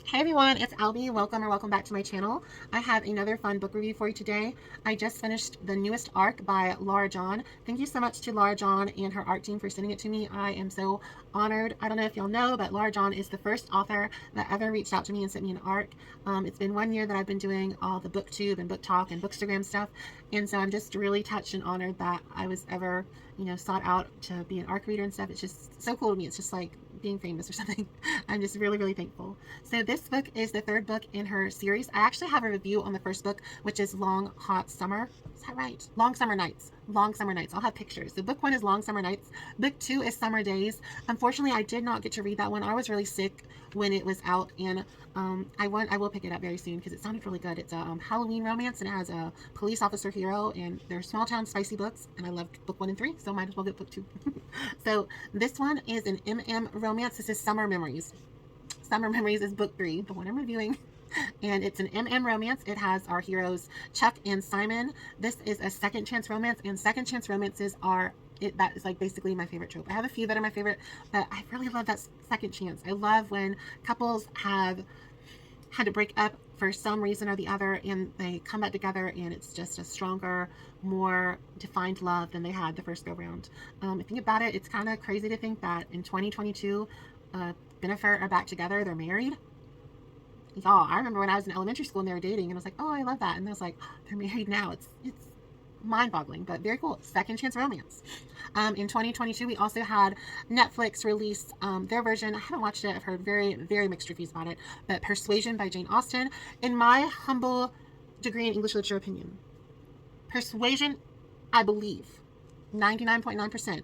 Hey everyone, it's Albie. Welcome back to my channel. I have another fun book review for you today. I just finished the newest arc by Laura John. Thank you so much to Laura John and her art team for sending it to me. I am so honored. I don't know if y'all know, but Laura John is the first author that ever reached out to me and sent me an arc. It's been 1 year that I've been doing all the booktube and book talk and bookstagram stuff, and so I'm just really touched and honored that I was ever, sought out to be an arc reader and stuff. It's just so cool to me. It's just like being famous or something. I'm just really thankful. So this book is the third book in her series. I actually have a review on the first book, which is Long Hot Summer. Is that right? Long Summer Nights. Long Summer Nights. I'll have pictures. So book 1 is Long Summer Nights. Book 2 is Summer Daze. Unfortunately, I did not get to read that one. I was really sick when it was out, and I will pick it up very soon because it sounded really good. It's a Halloween romance, and it has a police officer hero, and they're small town spicy books, and I loved book 1 and 3, so might as well get book 2. So this one is an MM romance. This is Summer Memories. Summer Memories is book 3, the one I'm reviewing. And it's an MM romance. It has our heroes Chuck and Simon. This is a second chance romance, and second chance romances are that is like basically my favorite trope. I have a few that are my favorite, but I really love that second chance. I love when couples have had to break up for some reason or the other, and they come back together, and it's just a stronger, more defined love than they had the first go round. I think about it, it's kind of crazy to think that in 2022, Bennifer are back together. They're married. Y'all, I remember when I was in elementary school and they were dating, and I was like, oh, I love that. And I was like, oh, they're married now. It's mind-boggling, but very cool. Second chance romance. In 2022, we also had Netflix release their version. I haven't watched it. I've heard very mixed reviews about it. But Persuasion by Jane Austen. In my humble degree in English literature opinion, Persuasion, I believe, 99.9%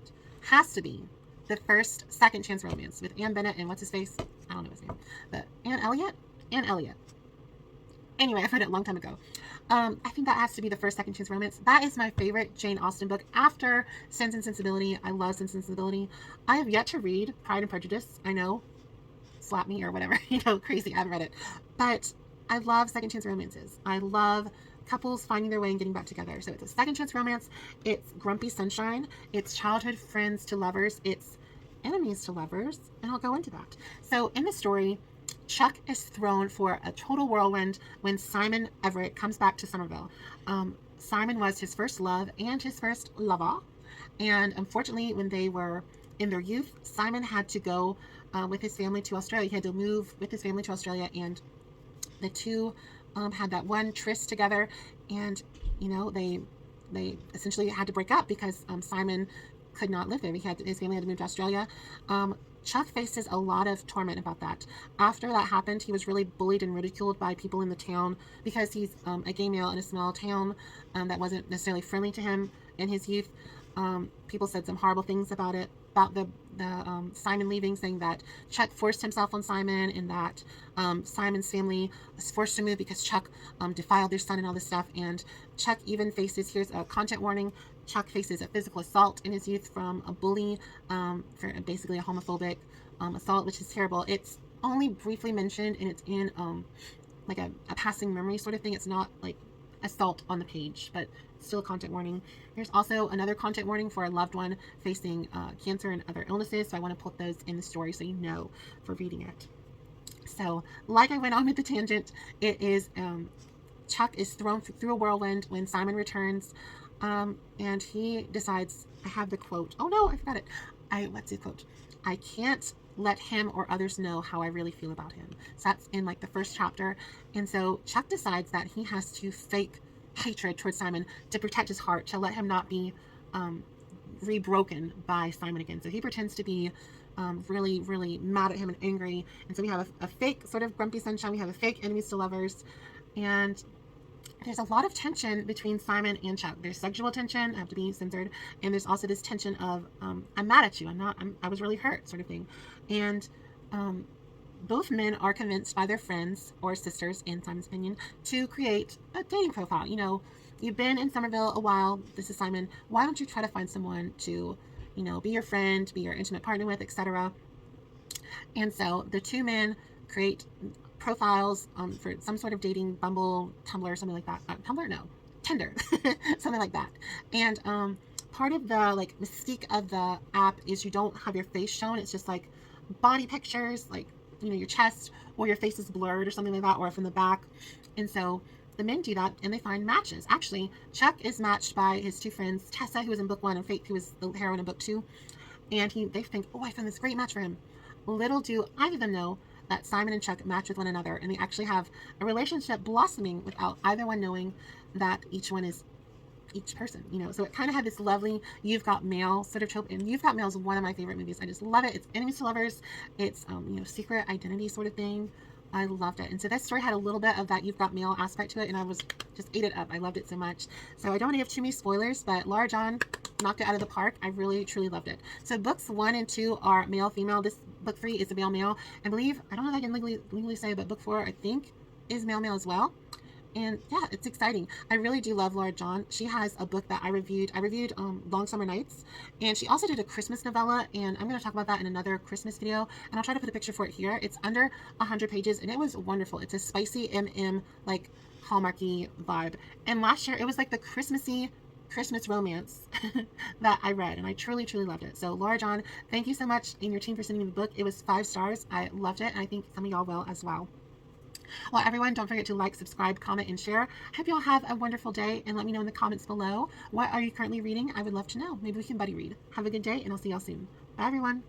has to be the first second chance romance with Anne Bennett and what's his face? I don't know his name, but Anne Elliot. Anyway, I've read it a long time ago. I think that has to be the first second chance romance. That is my favorite Jane Austen book after Sense and Sensibility. I love Sense and Sensibility. I have yet to read Pride and Prejudice. I know, slap me or whatever, crazy. I haven't read it, but I love second chance romances. I love couples finding their way and getting back together. So it's a second chance romance. It's Grumpy Sunshine. It's childhood friends to lovers. It's enemies to lovers, and I'll go into that. So in the story, Chuck is thrown for a total whirlwind when Simon Everett comes back to Summerville. Simon was his first love and his first lover, and unfortunately, when they were in their youth, Simon had to go with his family to Australia. He had to move with his family to Australia, and the two had that one tryst together, and they essentially had to break up because Simon could not live there. His family had to move to Australia. Chuck faces a lot of torment about that. After that happened, he was really bullied and ridiculed by people in the town because he's a gay male in a small town that wasn't necessarily friendly to him in his youth. People said some horrible things about the Simon leaving, saying that Chuck forced himself on Simon, and that Simon's family was forced to move because Chuck defiled their son and all this stuff. And Chuck even faces, here's a content warning, Chuck faces a physical assault in his youth from a bully for basically a homophobic assault, which is terrible. It's only briefly mentioned, and it's in like a passing memory sort of thing. It's not like assault on the page, but still a content warning. There's also another content warning for a loved one facing cancer and other illnesses, so I want to put those in the story so you know for reading it. So like I went on with the tangent, it is Chuck is thrown through a whirlwind when Simon returns, and he decides, I have the quote, oh no, I forgot it. What's the quote? I can't let him or others know how I really feel about him. So that's in like the first chapter. And so Chuck decides that he has to fake hatred towards Simon to protect his heart, to let him not be rebroken by Simon again. So he pretends to be really mad at him and angry. And so we have a fake sort of Grumpy Sunshine. We have a fake enemies to lovers. And there's a lot of tension between Simon and Chuck. There's sexual tension, I have to be censored, and there's also this tension of I'm mad at you, I was really hurt sort of thing. And both men are convinced by their friends or sisters, in Simon's opinion, to create a dating profile. You've been in Summerville a while, this is Simon, why don't you try to find someone to be your friend, be your intimate partner with, etc. And so the two men create profiles for some sort of dating, Bumble, Tumblr, something like that. Tumblr, no, Tinder, something like that. And part of the mystique of the app is you don't have your face shown. It's just like body pictures, like your chest, or your face is blurred or something like that, or from the back. And so the men do that, and they find matches. Actually, Chuck is matched by his two friends, Tessa, who was in book 1, and Faith, who was the heroine in book 2. And they think, oh, I found this great match for him. Little do either of them know that Simon and Chuck match with one another, and they actually have a relationship blossoming without either one knowing that each one is each person, so it kind of had this lovely You've Got Mail sort of trope. And You've Got Mail is one of my favorite movies. I just love it. It's enemies to lovers. It's secret identity sort of thing. I loved it. And so this story had a little bit of that You've Got Mail aspect to it, and I was just ate it up. I loved it so much. So I don't want to give too many spoilers, but Laura John knocked it out of the park. I really truly loved it. So books 1 and 2 are male female. This book 3 is a male. I believe, I don't know if I can legally say, but book 4 I think is male as well. And yeah, it's exciting. I really do love Laura John. She has a book that I reviewed. Long Summer Nights, and she also did a Christmas novella, and I'm going to talk about that in another Christmas video, and I'll try to put a picture for it here. It's under 100 pages, and it was wonderful. It's a spicy like Hallmarky vibe. And last year it was like the Christmas romance that I read, and I truly loved it. So Laura John, thank you so much, and your team, for sending me the book. It was 5 stars. I loved it, and I think some of y'all will as well. Well, everyone, don't forget to like, subscribe, comment, and share. I hope you all have a wonderful day, and let me know in the comments below, what are you currently reading? I would love to know. Maybe we can buddy read. Have a good day, and I'll see y'all soon. Bye, everyone.